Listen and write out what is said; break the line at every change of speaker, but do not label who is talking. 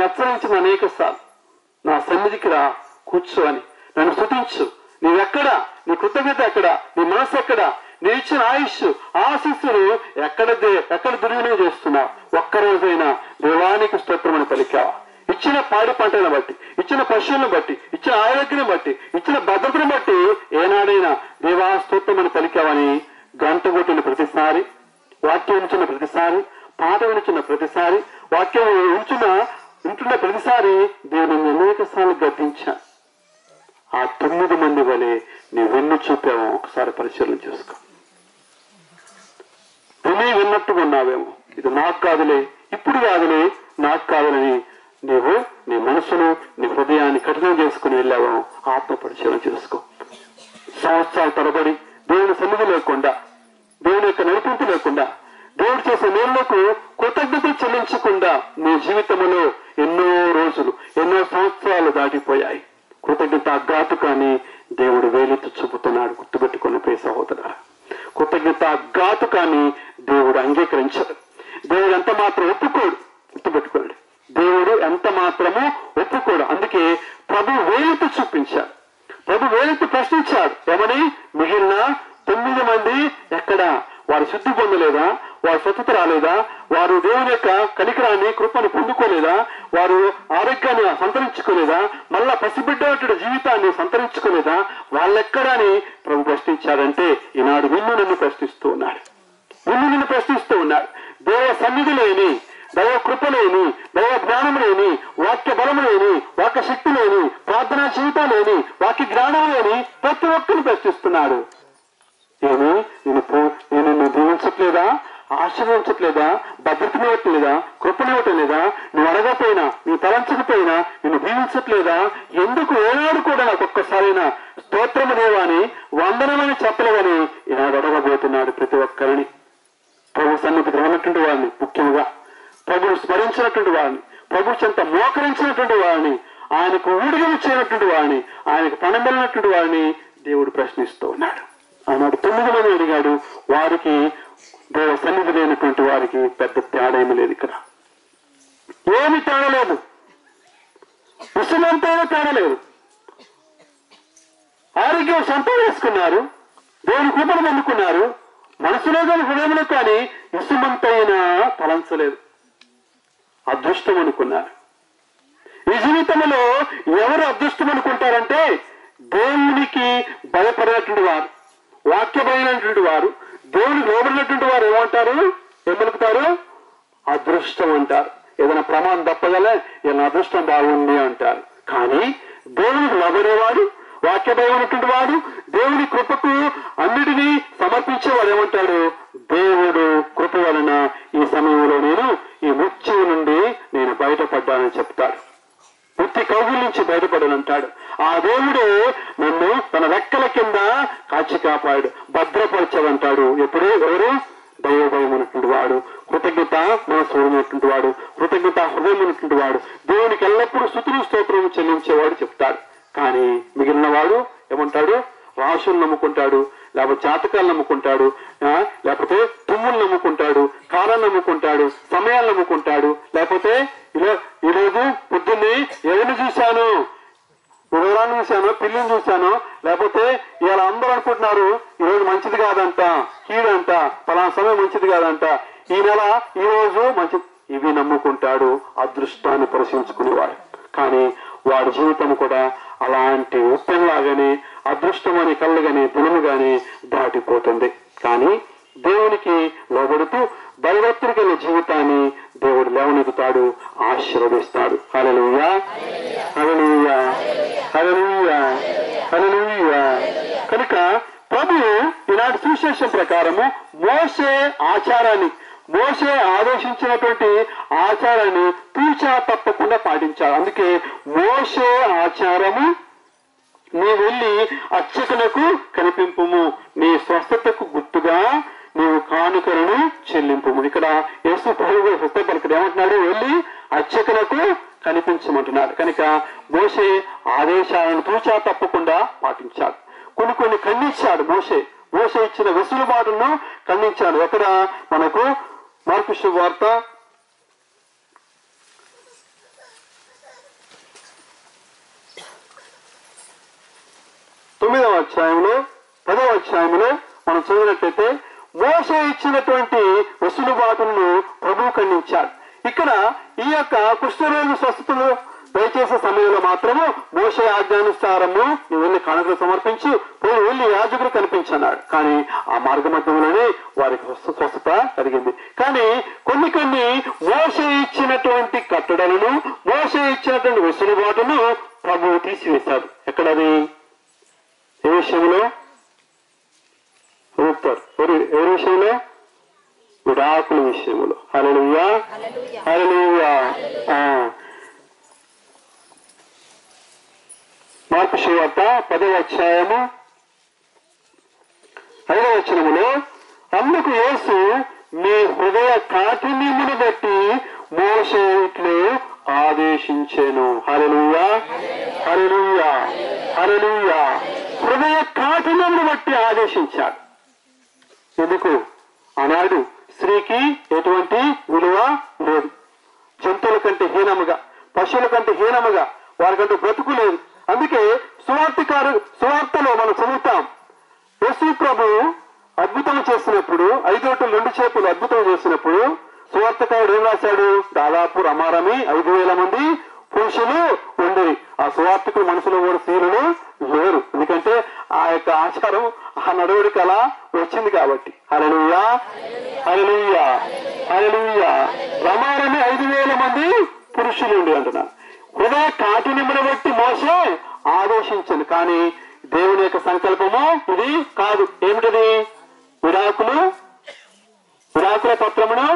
మనల్ని హెచ్చరించిన అనేక సార్లు నా సన్నిధికి రా, కూర్చో అని, నన్ను స్తుతించు, నీవెక్కడా, నీ కృతజ్ఞత ఎక్కడా, నీ మనసు ఎక్కడా, నీ ఇచ్చిన ఆయుష్ ఆశీస్సులు ఎక్కడ దుర్వినియోగం చేస్తున్నావు? ఒక్కరోజైనా దేవానికి స్తోత్రం అని పలికావా? ఇచ్చిన పాడి పంటను బట్టి, ఇచ్చిన పశువులను బట్టి, ఇచ్చిన ఆరోగ్యం బట్టి, ఇచ్చిన భద్రతను బట్టి ఏనాడైనా దేవా స్తోత్రం అని పలికావని గంట కొట్టిన ప్రతిసారి, వాక్యం ఉంచిన ప్రతిసారి, పాట వినిచిన ప్రతిసారి, వాక్యం వింటున్న ప్రతిసారి దేవుని అనేక సార్లు గద్దించాను. ఆ 9 మంది వలె నువ్వెన్ను చూపావో ఒకసారి పరిశీలన చేసుకో. నువ్వు విన్నట్టుగా ఉన్నావేమో, ఇది నాకు కాదులే, ఇప్పుడు కాదులే, నాకు కాదులని నీవు నీ మనసును, నీ హృదయాన్ని కఠినం చేసుకుని వెళ్ళావో ఆత్మ పరిశీలన చేసుకో. సంవత్సరాల తరబడి దేవుని సన్నిధి లేకుండా, దేవుని యొక్క నడిపింపు లేకుండా, దేవుడు చేసే మేలులకు కృతజ్ఞతలు చెల్లించకుండా నీ జీవితంలో ఎన్నో రోజులు, ఎన్నో సంవత్సరాలు దాటిపోయాయి. కృతజ్ఞత అఘాతుకాన్ని దేవుడు వేలెత్తి చూపుతున్నాడు. గుర్తుపెట్టుకున్న ప్రియ సహోదరులారా, కృతజ్ఞత అఘాతుకాన్ని దేవుడు అంగీకరించడు. దేవుడు ఎంత మాత్రం ఒప్పుకోడు. గుర్తుపెట్టుకోండి, దేవుడు ఎంత మాత్రము ఒప్పుకోడు. అందుకే ప్రభు వేలెత్తి చూపించాడు. ప్రభు వేలెత్తి ప్రశ్నించాడు. ఏమని? మిగిలిన 9 మంది ఎక్కడా? వారు శుద్ధి పొందలేదా? వారు స్వచ్ఛత రాలేదా? వారు దేవుని యొక్క కనికరాన్ని, కృపను పొందుకోలేదా? వారు ఆరోగ్యాన్ని సంతరించుకోలేదా? మళ్ళా పసిబిడ్డ జీవితాన్ని సంతరించుకోలేదా? వాళ్ళెక్కడా అని ప్రభు ప్రశ్నించాడంటే ఈనాడు నిన్ను ప్రశ్నిస్తూ ఉన్నాడు. నిన్ను ప్రశ్నిస్తూ ఉన్నాడు. దేవ సన్నిధి లేని, దైవ కృప లేని, దైవ జ్ఞానం లేని, వాక్య బలం లేని, వాక్య శక్తి లేని, ప్రార్థనా జీవితం లేని, వాక్య జ్ఞానం లేని ప్రతి ఒక్కరిని ప్రశ్నిస్తున్నాడు. ఏమి నేను దీవించట్లేదా? ఆశీర్వదించట్లేదా? భద్రతనివ్వట్లేదా? కృపనివ్వటం లేదా? నువ్వు అడగపోయినా, నీ తలంచకపోయినా నిన్ను దీవించట్లేదా? ఎందుకు ఏనాడు కూడా నాకు ఒక్కసారైనా స్తోత్రము దేవాని, వందనమని చెప్పలేదని ఈనాడు అడగబోతున్నాడు ప్రతి ఒక్కరిని. ప్రభు సన్నిధికి రానటువంటి వారిని, ముఖ్యంగా ప్రభువు స్మరించినటువంటి వారిని, ప్రభు చెంత మోకరించినటువంటి వారిని, ఆయనకు ఊడిగం చేయనటువంటి వారిని, ఆయనకు పనబెళ్ళినటువంటి వారిని దేవుడు ప్రశ్నిస్తూ ఉన్నాడు. ఆనాడు 9 మంది అడిగాడు. వారికి దేవ సన్నిధి లేనటువంటి వారికి పెద్ద తేడా ఏమి లేదు. ఇక్కడ ఏమి తేడా లేదు, విషమంతైనా తేడా లేదు. ఆరోగ్యం సంపాదించుకున్నారు, దేవుని కృపను పొందుకున్నారు, మనసులో కానీ హృదయంలో కానీ విషమంతైనా తలంచలేదు. అదృష్టం అనుకున్నారు. ఈ జీవితంలో ఎవరు అదృష్టం అనుకుంటారంటే దేవునికి భయపడినటువంటి వారు, వాక్యమైనటువంటి వారు, దేవునికి లోబడినటువంటి వారు ఏమనుకుంటారు? అదృష్టం అంటారు. ఏదైనా ప్రమాదం తప్పగలే ఏదైనా అదృష్టం బాగుంది అంటారు. కానీ దేవునికి లోబడేవాడు, వాక్యమైనటువంటి వాడు, దేవుని కృపకు అన్నిటినీ సమర్పించేవాడు ఏమంటాడు? దేవుడు కృప వలన ఈ సమయంలో నేను ఈ మృత్యువు నుండి నేను బయటపడ్డానని చెప్తాడు. వృత్తి కౌగుల నుంచి బయటపడనంటాడు. ఆ దేవుడే నన్ను తన రెక్కల కింద కాచి కాపాడు, భద్రపరచడంటాడు. ఎప్పుడు? ఎవరు? దైవ భయం ఉన్నటువంటి వాడు, కృతజ్ఞత మనసు ఉన్నటువంటి వాడు, కృతజ్ఞత హృదయం ఉన్నటువంటి వాడు, దేవునికి ఎల్లప్పుడూ స్తుతులు స్తోత్రం చెల్లించేవాడు చెప్తాడు. కానీ మిగిలిన వాడు ఏమంటాడు? రాశులు నమ్ముకుంటాడు, లేకపోతే జాతకాలు నమ్ముకుంటాడు, లేకపోతే తుమ్ములు నమ్ముకుంటాడు, కాలాన్ని నమ్ముకుంటాడు, సమయాలు నమ్ముకుంటాడు, లేకపోతే ఈరోజు పొద్దున్నే ఎవరిని చూశాను, వివరాన్ని చూశాను, పిల్లిని చూశాను, లేకపోతే ఇవాళ అందరూ అనుకుంటున్నారు ఈరోజు మంచిది కాదంట, కీడంట, పలానా సమయం మంచిది కాదంట, ఈ నెల ఈ రోజు మంచిది, ఇవి నమ్ముకుంటాడు. అదృష్టాన్ని పరిశీలించుకునేవాడు. కానీ వాడి జీవితం కూడా అలాంటి ఉప్పంలాగానే, అదృష్టం అనే కళ్ళుగానే, దినముగానే దాటిపోతుంది. కానీ దేవునికి లోబడుతూ దైవత్తుడికి జీవితాన్ని దేవుడు లేవనెత్తుతాడు, ఆశీర్వదిస్తాడు. హల్లెలూయా, హల్లెలూయా, హల్లెలూయా, హల్లెలూయా. కనుక ప్రభు ఈనాటి సువిశేషం ప్రకారము మోషే ఆదేశించినటువంటి ఆచారాన్ని తూచా తప్పకుండా పాటించాడు. అందుకే మోషే ఆచారము, నీ వెళ్ళి అర్చకులకు కనిపింపుము, నీ స్వస్థతకు గుర్తుగా నీవు కానుకలను చెల్లింపుము. ఇక్కడ యేసు ప్రభువు స్వస్థపలికడు ఏమంటున్నాడు? వెళ్ళి అర్చకులకు కనిపించమంటున్నాడు. కనుక మోషే ఆదేశాలను తూచా తప్పకుండా పాటించాడు. కొన్ని ఖండించాడు. మోషే ఇచ్చిన వెసులుబాటును ఖండించాడు. ఎక్కడ మనకు మార్కు సువార్త అధ్యాయంలో మనం చదివినట్లయితే మోషే ఇచ్చినటువంటి వెసులుబాటును ప్రభువు ఖండించాడు. ఇక్కడ ఈ యొక్క కుష్ఠరోగి స్వస్థతను దయచేసే సమయంలో మాత్రము మోషే ఆజ్ఞానుసారము నువ్వు వెళ్ళి కానుకలు సమర్పించు, పోయి వెళ్ళి యాజకుడు కనిపించన్నాడు. కానీ ఆ మార్గ మధ్యంలోనే వారికి స్వస్థత కలిగింది. కానీ కొన్ని మోషే ఇచ్చినటువంటి కట్టడలను, మోషే ఇచ్చినటువంటి వెసులుబాటును ప్రభువు తీసివేశాడు. ఎక్కడది? ఏ విషయంలో? ఎవరి విషయంలో? విడాకుల విషయంలో. హల్లెలూయా, హల్లెలూయా. మార్కు సువార్త 10వ అధ్యాయము 5వ వచనములో, అందుకు యేసు మీ హృదయ కాఠిన్యమును బట్టి మోషే ఇట్లు ఆదేశించెను. హల్లెలూయా, హల్లెలూయా, హల్లెలూయా. హృదయ కాఠిన్యమును బట్టి ఆదేశించాడు. ఎందుకు? ఆనాడు స్త్రీకి ఎటువంటి విలువ లేదు. జంతువుల కంటే హీనముగా, పశువుల కంటే హీనముగా వారికంటూ బ్రతుకు లేదు. అందుకే సువార్తలో మనం చదువుతాం, యేసు ప్రభు అద్భుతం చేసినప్పుడు, 5 రొట్టెలు 2 చేపలు అద్భుతం చేసినప్పుడు సువార్తకారుడు ఏం రాశాడు? దాదాపు రమారమి 5,000 మంది పురుషులు ఉండేవి. ఆ సువార్తకుడు మనసులో కూడా స్త్రీలు లేరు. ఎందుకంటే ఆ యొక్క ఆచారం, ఆ నడవడిక అలా వచ్చింది కాబట్టి. హల్లెలూయా, హల్లెలూయా, హల్లెలూయా. రమారమి 5,000 మంది పురుషులు ఉండి అంటున్నాను. హృదయ కాఠిన్యమును బట్టి మోషే ఆదేశించను. కానీ దేవుని యొక్క సంకల్పము ఇది కాదు. ఏమిటది? విడాకుల పత్రమును